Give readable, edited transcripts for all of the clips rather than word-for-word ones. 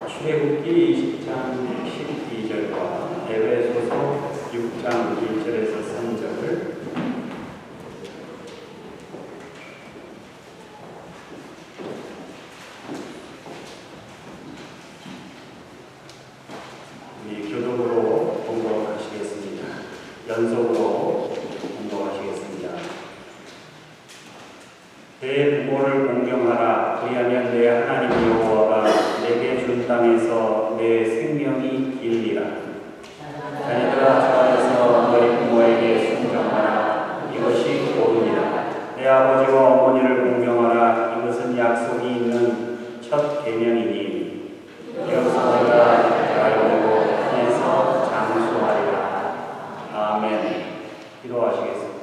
출애굽기 20장 12절과 에베소서 6장 1절에서 3절을 우리 교독으로 공독하시겠습니다. 연속으로 공독하시겠습니다. 내 부모를 공경하라. 그리하면 내 하나님 여호와가 내게 준 땅에서 내 생명이 길리라. 자녀들아, 주 안에서 너희 부모에게 순종하라. 이것이 옳으니라. 내 아버지와 어머니를 공경하라. 이것은 약속이 있는 첫 계명이니 이어서 너희가 잘되고 안에서 장수하리라. 아멘. 기도하시겠습니다.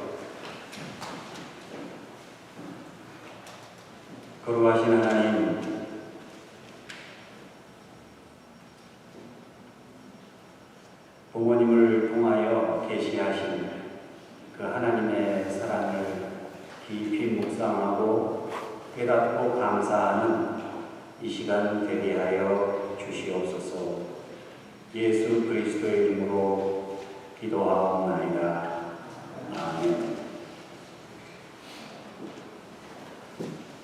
거룩하신 하나님, 부모님을 통하여 계시하신 그 하나님의 사랑을 깊이 묵상하고 깨닫고 감사하는 이 시간 되게 하여 주시옵소서. 예수 그리스도의 이름으로 기도하옵나이다. 아멘.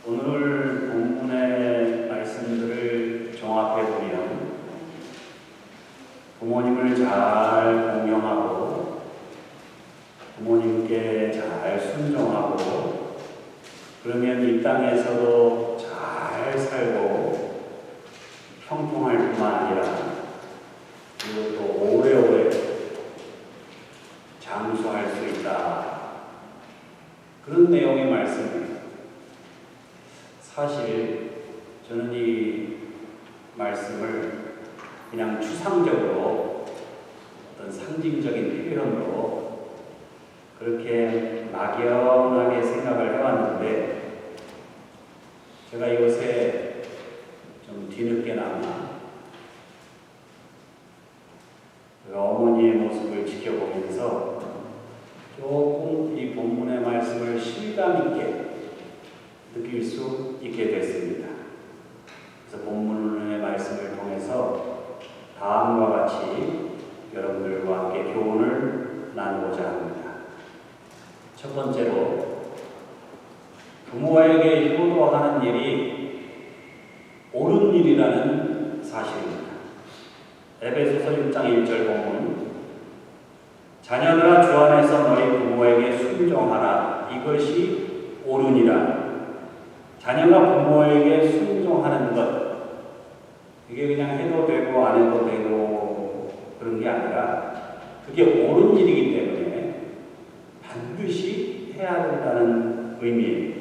오늘 본문의 말씀들을 종합해보면 부모님을 잘 공경하고 부모님께 잘 순종하고 그러면 이 땅에서도 잘 살고 형통할 뿐만 아니라 그리고 또 오래오래 장수할 수 있다. 그런 내용의 말씀입니다. 사실 저는 이 말씀을 그냥 추상적으로 어떤 상징적인 표현으로 그렇게 막연하게 생각을 해왔는데 제가 이곳에 좀 뒤늦게나마 어머니의 모습을 지켜보면서 조금 이 본문의 말씀을 실감 있게 느낄 수 있게 됐습니다. 그래서 본문의 말씀을 통해서 다음과 같이 여러분들과 함께 교훈을 나누고자 합니다. 첫 번째로, 부모에게 효도하는 일이 옳은 일이라는 사실입니다. 에베소서 6장 1절 본문, 자녀들아, 주 안에서 너희 부모에게 순종하라. 이것이 옳으니라. 자녀가 부모에게 순종하는 것, 이게 그냥 해도 되고 안 해도 되고 그런 게 아니라 그게 옳은 일이기 때문에 반드시 해야 된다는 의미입니다.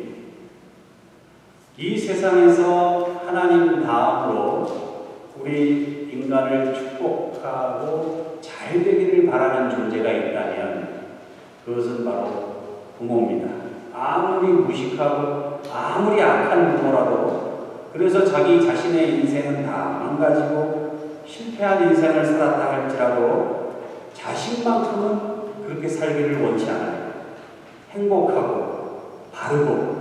이 세상에서 하나님 다음으로 우리 인간을 축복하고 잘 되기를 바라는 존재가 있다면 그것은 바로 부모입니다. 아무리 무식하고 아무리 악한 부모라도 그래서 자기 자신의 인생은 다 망가지고 실패한 인생을 살았다 할지라도 자신만큼은 그렇게 살기를 원치 않아요. 행복하고 바르고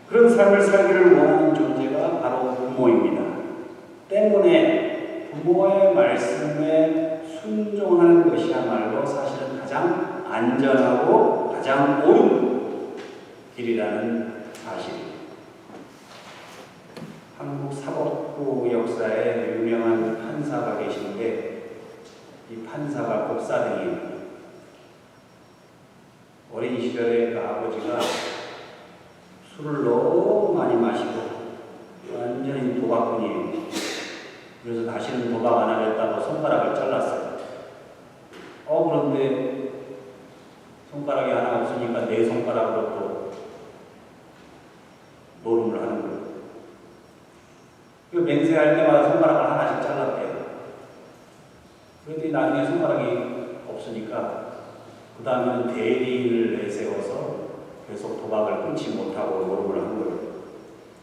그런 삶을 살기를 원하는 존재가 바로 부모입니다. 때문에 부모의 말씀에 순종하는 것이야말로 사실은 가장 안전하고 가장 옳은 길이라는 사실입니다. 한국 사법부 역사에 유명한 판사가 계신데 이 판사가 법사등이에요. 어린 시절에 그 아버지가 술을 너무 많이 마시고 완전히 도박꾼이에요. 그래서 다시는 도박 안 하겠다고 손가락을 잘랐어요. 그런데 손가락이 하나 없으니까 네 손가락으로 또 노름을 하는 거예요. 그 맹세할 때마다 손가락을 하나씩 잘랐대요. 그랬더니 나중에 손가락이 없으니까 그 다음에는 대리인을 내세워서 계속 도박을 끊지 못하고 노름을 한 거예요.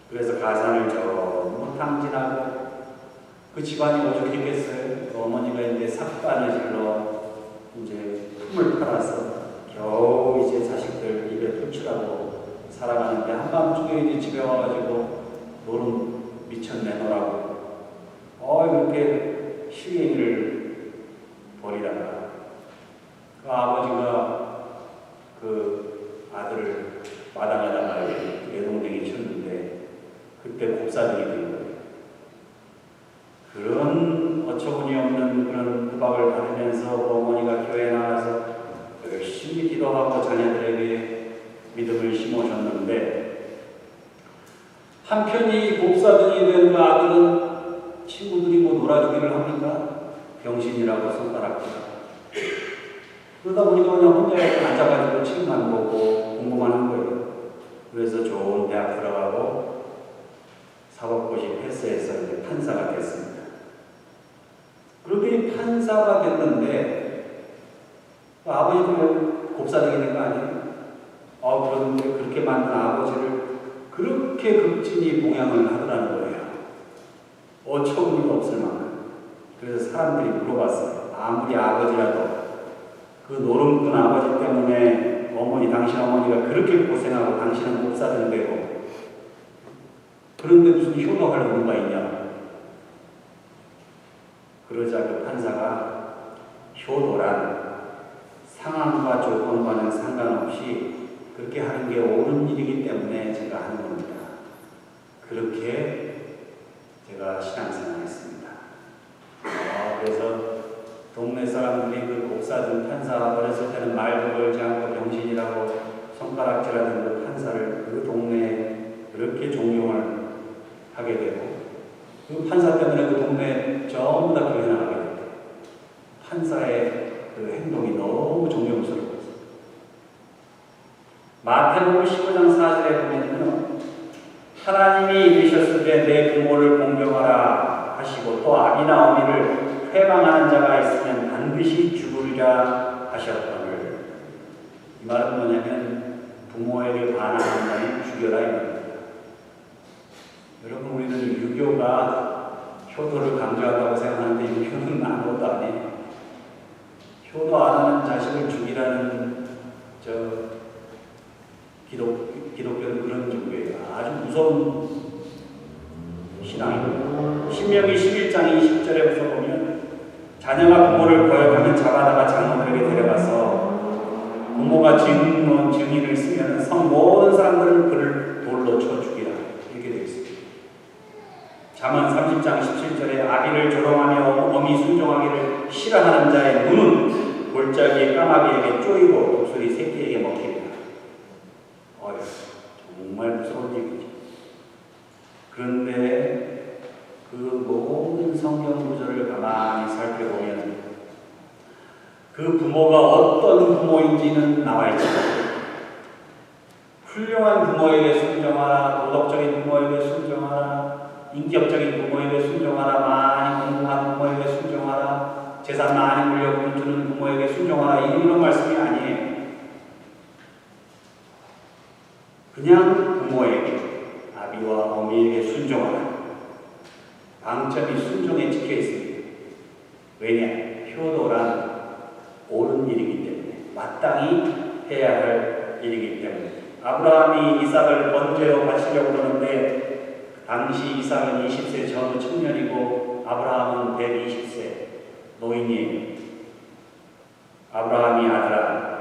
그래서 가산을 전부 탕진하고 그 집안이 오죽했겠어요. 그 어머니가 이제 삭바느질로 이제 품을 팔아서 겨우 이제 자식들 입에 풀칠하고 살아가는데 한밤중에 이제 집에 와가지고 노름 미쳤네 너라고 그렇게 실행을 벌이다가 그 아버지가 그 아들을 마당에다가 내동댕이 쳤는데 그때 곱사등이 된 거예요. 그런 어처구니 없는 그런 구박을 받으면서 어머니가 교회에 나와서 열심히 기도하고 자녀들에게 믿음을 심어줬는데 한편이 곱사등이 된 그 아들은 친구들이 뭐 놀아주기를 합니까? 병신이라고 손가락질하고 그러다 보니까 그냥 혼자 앉아가지고 책만 보고 공부만 한 거예요. 그래서 좋은 대학 들어가고 사법고시 패스해서 이제 판사가 됐습니다. 그렇게 판사가 됐는데 아버지도 곱사등이 된 거 아니에요? 그런데 그렇게 만든 아버지를 그렇게 극진히 봉양을 하더라는 거예요. 어처구니가 없을 만큼. 그래서 사람들이 물어봤어요. 아무리 아버지라도 그 노름꾼 아버지 때문에 당신 어머니가 그렇게 고생하고 당신은 곱사등 되고 그런데 무슨 효도할 의무가 있냐? 그러자 그 판사가 효도란 상황과 조건과는 상관없이 그렇게 하는 게 옳은 일이기 때문에 제가 하는 겁니다. 그렇게 제가 신앙생활을 했습니다. 그래서 동네 사람들이 그 곱사등 판사 어렸을 때는 말도 걸지 않고 병신이라고 손가락질하던 그 판사를 그 동네에 그렇게 존경을 하게 되고 그 판사 때문에 그 동네 전부 다 교회 나가게 됐대요. 판사의 그 행동이 너무 존경스러웠어요. 마태복음 15장 4절에 보면은 하나님이 이르셨을 때 내 부모를 공경하라 하시고 또 아비나 어미를 회방하는 자가 있으면 반드시 죽으리라 하셨거늘. 이 말은 뭐냐면 부모에게 반하는 자는 죽여라 이 말입니다. 여러분 우리는 유교가 효도를 강조한다고 생각하는데 유교는 아무것도 아니에요. 효도 안 하는 자식을 죽이라는 기독교는 그런 종교예요. 아주 무서운 신앙이고 신명기 11장 20절에 보면 자녀가 부모를 거역하면 잡아다가 장로들에게 데려가서 부모가 증인을 쓰면 성 모든 사람들을 그를 돌로 쳐 죽이라 이렇게 되어 있습니다. 잠언 30장 17절에 아비를 조롱하며 어미 순종하기를 싫어하는 자의 눈은 골짜기의 까마귀에게 쪼이고 독수리 새끼에게 먹히리라. 정말 무서운 얘기죠. 그런데 그 모든 성경 구절을 가만히 살펴보면 그 부모가 어떤 부모인지는 나와 있지 않아요. 훌륭한 부모에게 순종하라, 도덕적인 부모에게 순종하라, 인격적인 부모에게 순종하라, 많이 공부한 부모에게 순종하라, 재산 많이 물려주는 부모에게 순종하라 이런 말씀이 아니에요. 그냥 부모에게, 아비와 어미에게 순종하라. 방점이 순종에 찍혀 있습니다. 왜냐? 효도란 옳은 일이기 때문에, 마땅히 해야 할 일이기 때문에. 아브라함이 이삭을 번제로 바치려고 그러는데 당시 이삭은 20세 전후 청년이고 아브라함은 120세 노인이에요. 아브라함이 아들아,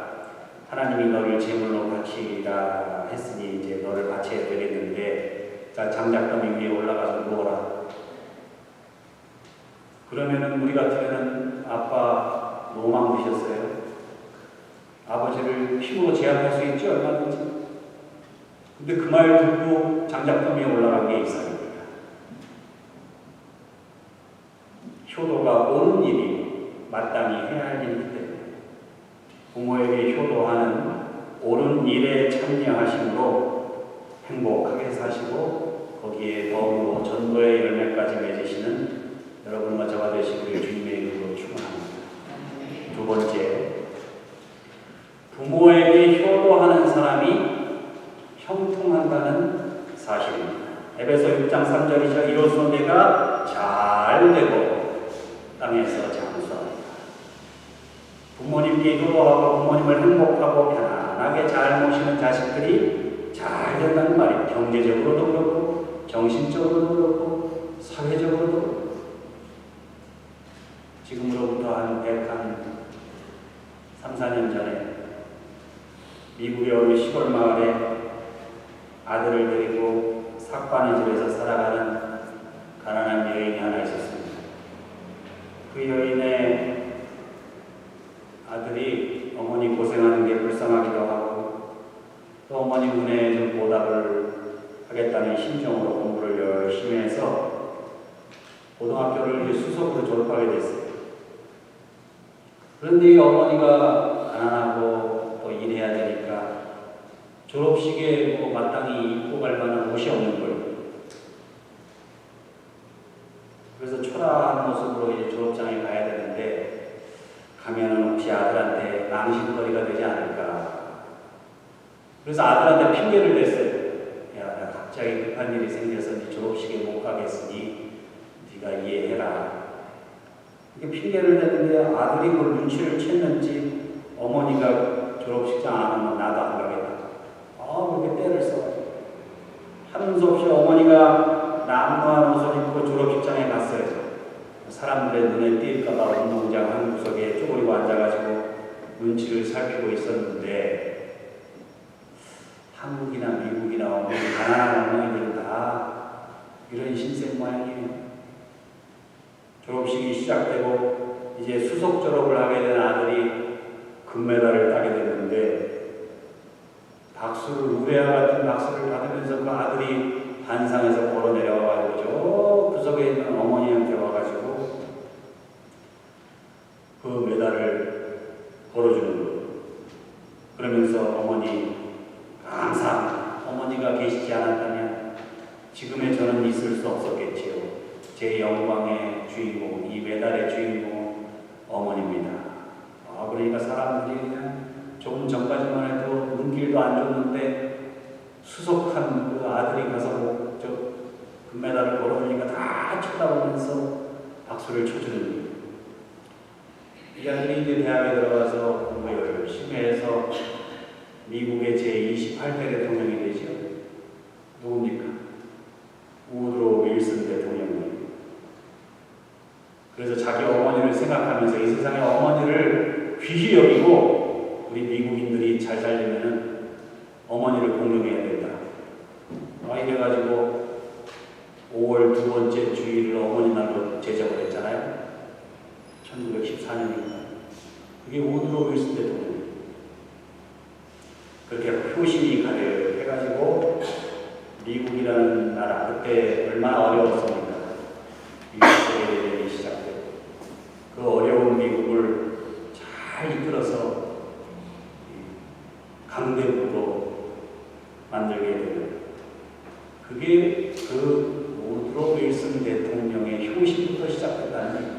하나님이 너를 제물로 바치라 했으니 이제 너를 바쳐야 되겠는데 자 장작더미 위에 올라가서 누워라. 그러면은 우리 같으면은 아빠 노망 드셨어요? 아버지를 힘으로 제압할 수 있죠? 얼마든지. 근데 그 말 듣고 장작더미에 올라간 게 이삭입니다. 효도가 옳은 일이 마땅히 해야 할 일이기 때문에 부모에게 효도하는 옳은 일에 참여하심으로 행복하게 사시고 거기에 더불어 전도의 열매까지 맺으시는 여러분과 저와 되시기를 주님의 이름으로 축원합니다. 두 번째, 부모에게 효도하는 사람이 형통한다는 사실입니다. 에베소 6장 3절이죠. 이로써 내가 잘 되고 땅에서 장수하리라. 부모님께 효도하고 부모님을 행복하고 편안하게 잘 모시는 자식들이 잘 된다는 말이 경제적으로도 그렇고 정신적으로도 그렇고 사회적으로도 그렇고 한 3, 4년 전에 미국의 어느 시골 마을에 아들을 데리고 삭반의 집에서 살아가는 가난한 여인이 하나 있었습니다. 그 여인의 아들이 어머니 고생하는 게 불쌍하기도 하고 또 어머니 문에 좀 보답을 하겠다는 심정으로 공부를 열심히 해서 고등학교를 수석으로 졸업하게 됐어요. 그런데 이 어머니가 가난하고 또 일해야 되니까 졸업식에 뭐 마땅히 입고 갈 만한 옷이 없는 거예요. 그래서 초라한 모습으로 이제 졸업장에 가야 되는데 가면은 혹시 아들한테 망신거리가 되지 않을까. 그래서 아들한테 핑계를 댔어요. 야, 나 갑자기 급한 일이 생겨서 네 졸업식에 못 가겠으니 네가 이해해라. 이렇게 핑계를 대는데 아들이 그 눈치를 챘는지 어머니가 졸업식장 안 오면 나도 안 가겠다. 그렇게 때를 써가지고 하는 수 없이 어머니가 난무한 옷을 입고 졸업식장에 갔어요. 사람들의 눈에 띌까봐 운동장 한 구석에 쪼그리고 앉아가지고 눈치를 살피고 있었는데 한국이나 미국이나 가난한 어머니들은 다 이런 신생 모양이에요. 졸업식이 시작되고 이제 수석 졸업을 하게 된 아들이 금메달을 따게 됐는데 박수를 우레와 같은 박수를 받으면서 그 아들이 반상에서 걸어 내려와가지고 저 구석에 있는 어머니한테 와가지고 그 메달을 걸어주는 거예요. 그러면서 어머니 감사합니다. 어머니가 계시지 않았다면 지금의 저는 있을 수 없었겠지요. 제 영광의 주인공, 이 메달의 주인공은 어머니입니다. 그러니까 사람들이 그냥 조금 전까지만 해도 눈길도 안 줬는데 수석한 그 아들이 가서 저 금메달을 걸어주니까 다 쳐다보면서 박수를 쳐주는 거예요. 이 아들이 이제 대학에 들어가서 공부 열심히 해서 미국의 제28대 대통령이 되죠. 누굽니까? 우드로 윌슨 대통령이에요. 그래서 자기 어머니를 생각하면서 이 세상의 어머니를 귀히 여기고 우리 미국인들이 잘 살려면은 어머니를 공경해야 된다. 이래가지고 5월 두 번째 주일을 어머니 날로 제정을 했잖아요. 1914년입니다. 그게 우드로 윌슨 대통령. 그렇게 효심이 가득해가지고 미국이라는 나라, 그때 얼마나 어려웠습니까? 세계대전이 시작되고 그 어려운 미국을 잘 이끌어서 강대국으로 만들게 되는 그게 그 우드로 윌슨 대통령의 효심부터 시작됐다는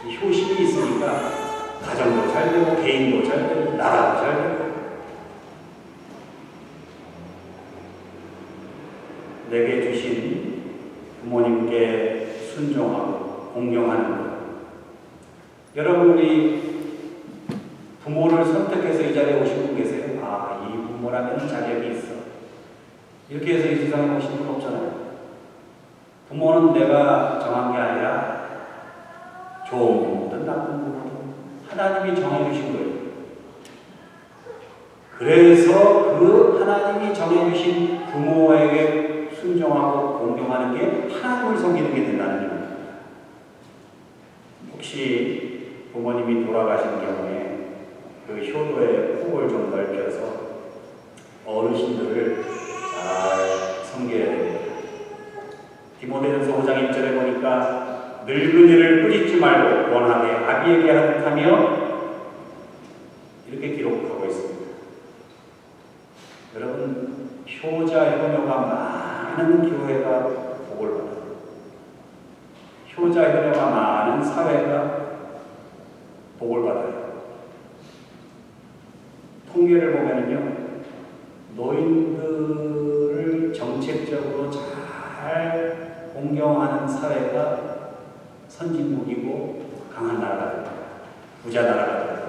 이 효심이 있으니까 가정도 잘 되고 개인도 잘 되고 나라도 잘 되고 내게 주신 부모님께 순종하고 공경하는 것. 여러분 우리 부모를 선택해서 이 자리에 오신 분 계세요? 이 부모라면 자격이 있어. 이렇게 해서 이 세상에 오신 분 없잖아요. 부모는 내가 정한 게 아니라 좋은 부모든 나쁜 부모든 하나님이 정해주신 거예요. 그래서 그 하나님이 정해주신 부모에게 순종하고 공경하는 게 하나님을 섬기는 게 된다는 겁니다. 혹시 부모님이 돌아가신 경우에 그 효도의 폭을 좀 넓혀서 어르신들을 잘 섬겨야 됩니다. 디모데전서 5장 1절에 보니까 늙은이를 꾸짖지 말고 원하게 아비에게 하듯하며 이렇게 기록하고 있습니다. 여러분 효자 효녀가 많은 교회가 복을 받아요. 효자 효녀가 많은 사회가 복을 받아요. 통계를 보면요, 노인들을 정책적으로 잘 공경하는 사회가 선진국이고 강한 나라가 됩니다. 부자 나라가 됩니다.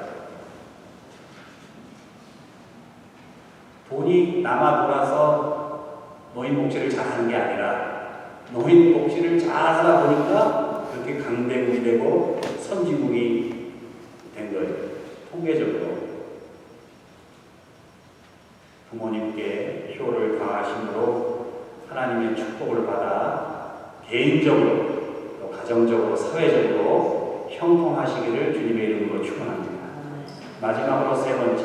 돈이 남아 돌아서 노인 복지를 잘하는 게 아니라 노인 복지를 잘 하다 보니까 그렇게 강대국이 되고 선진국이 된 거예요. 통계적으로 부모님께 효를 다하심으로 하나님의 축복을 받아 개인적으로 또 가정적으로 사회적으로 형통하시기를 주님의 이름으로 축원합니다. 마지막으로 세 번째,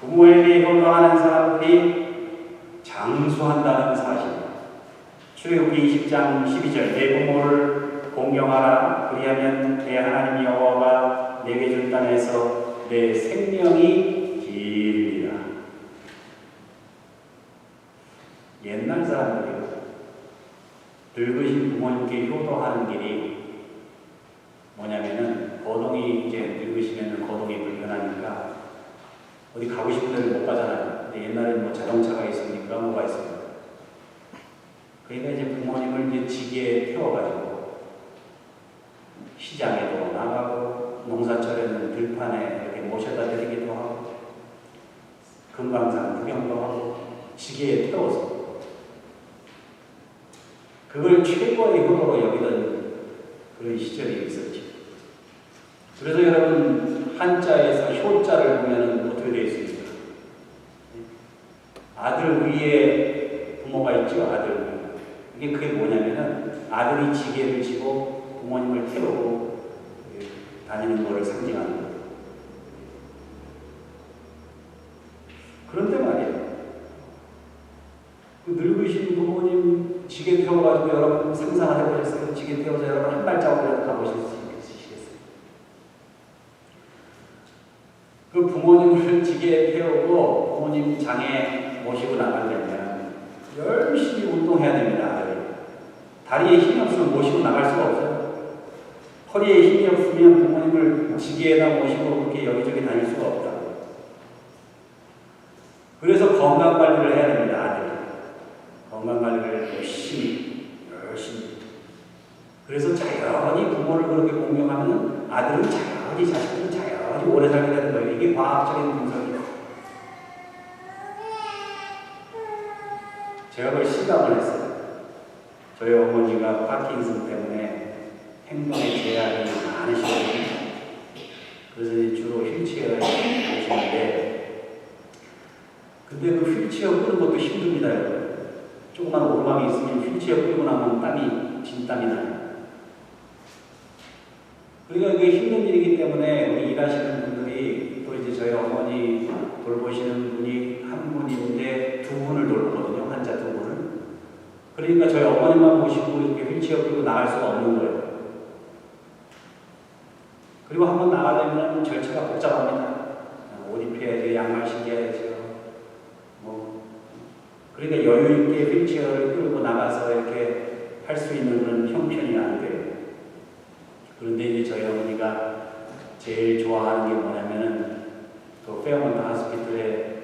부모에게 효도하는 사람들이 장수한다는 사실. 출애굽기 20장 12절, 내 부모를 공경하라. 그리하면 내 하나님 여호와가 내게 준 땅에서 내 생명이 길리라. 옛날 사람들이 늙으신 부모님께 효도하는 길이 뭐냐면은 거동이 이제 늙으시면 거동이 불편하니까 어디 가고 싶은 데를 못 가잖아요. 근데 옛날에는 뭐 자동차가 있으니까 뭐가 있습니까? 그러니까 이제 부모님을 이제 지게에 태워가지고 시장에도 나가고 농사철에는 들판에 이렇게 모셔다 드리기도 하고 금강산 구경도 하고 지게에 태워서 그걸 최고의 효도로 여기던 그런 시절이 있었죠. 그래서 여러분 한자에서 효자를 보면 어떻게 되어 있습니까? 아들 위에 부모가 있죠. 아들 위. 이게 그게 뭐냐면은 아들이 지게를 지고 부모님을 태우고 다니는 것을 상징하는 거예요. 그런데 말이에요. 그 늙으신 부모님 지게 태워가지고 여러분 상상을 해보셨어요? 지게 태워서 여러분 한 발자국이라도 가보실 수 있으시겠어요? 그 부모님을 지게 태우고 부모님 장에 모시고 나가려면 열심히 운동해야 됩니다. 아들이. 다리에 힘이 없으면 모시고 나갈 수가 없어요. 허리에 힘이 없으면 부모님을 지게에다 모시고 그렇게 여기저기 다닐 수가 없다. 그래서 건강관리를 해야 됩니다. 아들이. 건강관리를 열심히. 그래서 자연히 부모를 그렇게 공경하면 아들은 자연히, 자식들은 자연히 오래 살게 되는 거예요. 이게 과학적인 분석이에요. 제가 그걸 실감을 했어요. 저희 어머니가 파킨슨 때문에 행동에 제약이 많으시거든요. 그래서 주로 휠체어에 계시는데, 근데 그 휠체어 끄는 것도 힘듭니다. 조그만 오르막이 있으면 휠체어 끌고 나면 땀이, 진땀이 나요. 그러니까 이게 힘든 일이기 때문에 우리 일하시는 분들이 또 이제 저희 어머니 돌보시는 분이 한 분인데 두 분을 돌보거든요. 환자 두 분을. 그러니까 저희 어머니만 모시고 이렇게 휠체어 끌고 나갈 수가 없는 거예요. 그리고 한번 나가려면 절차가 복잡합니다. 옷 입혀야죠. 양말 신겨야죠. 그러니까 여유 있게 휠체어를 끌고 나가서 이렇게 할 수 있는 그런 형편이 안 돼요. 그런데 이제 저희 어머니가 제일 좋아하는 게 뭐냐면은 그 페어몬트 하스피털에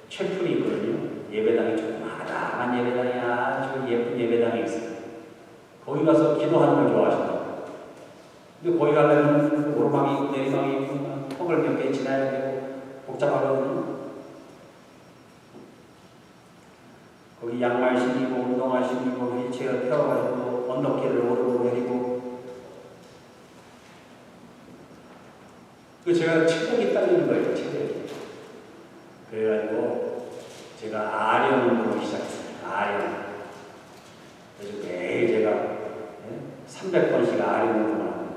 채플이 있거든요. 예배당이 조그마한 예배당이 아주 예쁜 예배당이 있어요. 거기 가서 기도하는 걸 좋아하신다고. 근데 거기 가려면 오르막이 있고 내리막이 있고 턱을 몇 개 지나야 되고 복잡하거든요. 거기 양말 신기고 운동화 신기고 휠체어 태워가지고 언덕길을 오르고 내리고. 그 제가 체력이 딸리는 거예요. 체력이. 그래가지고 제가 아령 운동을 시작했어요. 아령. 그래서 매일 제가 300번씩 아령 운동을 합니다.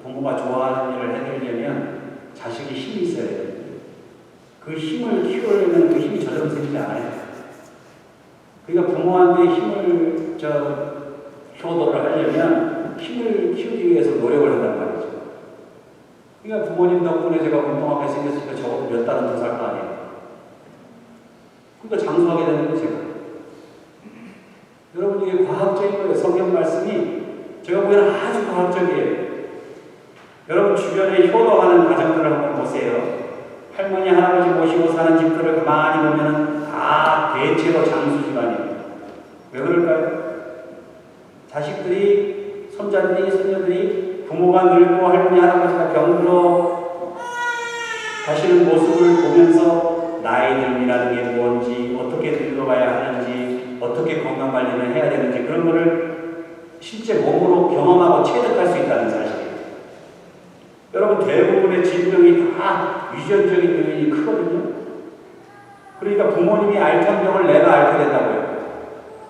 부모가 좋아하는 일을 해드리려면 자식이 힘이 있어야 돼요. 그 힘을 키우려면 그 힘이 저절로 생기지 않아요. 그러니까 부모한테 힘을 효도를 하려면 힘을 키우기 위해서 노력을 한단 말이죠. 그러니까 부모님 덕분에 제가 운동하게 생겼으니까 적어도 몇 달은 더 살 거 아니에요. 그러니까 장수하게 되는 거예요, 제가. 여러분, 이게 과학적인 거예요. 성경 말씀이 제가 보기에는 아주 과학적이에요. 여러분 주변에 효도하는 가정들을 한번 보세요. 할머니, 할아버지 모시고 사는 집들을 가만히 보면 다 대체로 장수 집안이에요. 왜 그럴까요? 자식들이, 손자들이, 손녀들이 부모가 늙고 할머니, 할아버지가 병들어 가시는 모습을 보면서 나이 듦이라는 게 뭔지, 어떻게 늙어가야 하는지, 어떻게 건강관리를 해야 되는지 그런 거를 실제 몸으로 경험하고 체득할 수 있다는 사실이에요. 여러분, 대부분의 질병이 다 유전적인 요인이 크거든요. 그러니까 부모님이 앓던 병을 내가 앓게 된다고요.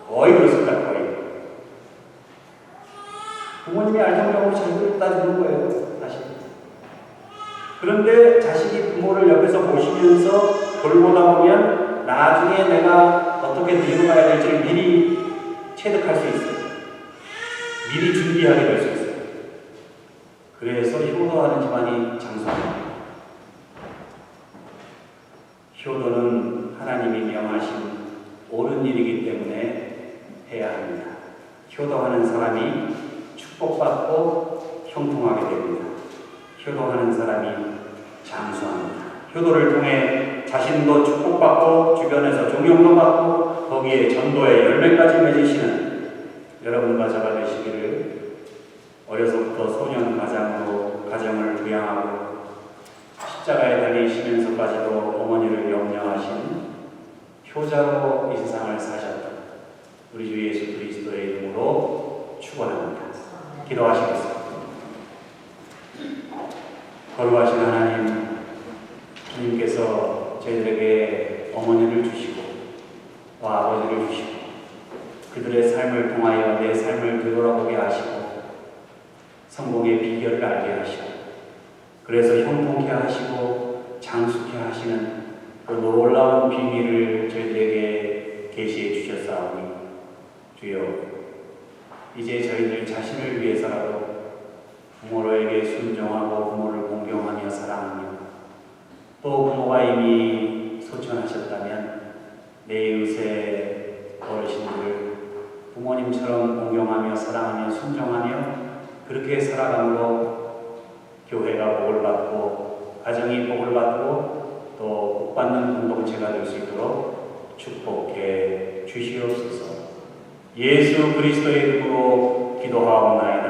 거의 그렇습니다. 거의. 부모님이 앓던 병으로 자식을 따주는 거예요. 사실. 그런데 자식이 부모를 옆에서 보시면서 돌보다 보면 나중에 내가 어떻게 늙어가야 될지를 미리 체득할 수 있어요. 미리 준비하게 될 수 있어요. 그래서 효도하는 집안이 장수합니다. 효도는 하나님이 명하신 옳은 일이기 때문에 해야 합니다. 효도하는 사람이 축복받고 형통하게 됩니다. 효도하는 사람이 장수합니다. 효도를 통해 자신도 축복받고 주변에서 존경도 받고 거기에 전도의 열매까지 맺으시는 여러분과 저가 되시기를 어려서부터 소년 가정을 부양하고 십자가에 달리시면서까지도 어머니를 염려하신 효자로 이 세상을 사셨던 우리 주 예수 그리스도의 이름으로 축원합니다. 기도하시겠습니다. 거룩하신 하나님, 주님께서 저희들에게 어머니를 주시고 또 아버지를 주시고 그들의 삶을 통하여 내 삶을 되돌아보게 하시고 성공의 비결을 알게 하시고 그래서 형통케 하시고 장수케 하시는 그 놀라운 비밀을 저희들에게 계시해 주셨사오니 주여, 이제 저희들 자신을 위해서라도 부모에게 순종하고 부모를 공경하며 사랑하며 또 부모가 이미 소천하셨다면 내 이웃의 어르신들을 부모님처럼 공경하며 사랑하며 순종하며 그렇게 살아감으로 교회가 복을 받고 가정이 복을 받고 또 복받는 공동체가 될 수 있도록 축복해 주시옵소서. 예수 그리스도의 이름으로 기도하옵나이다.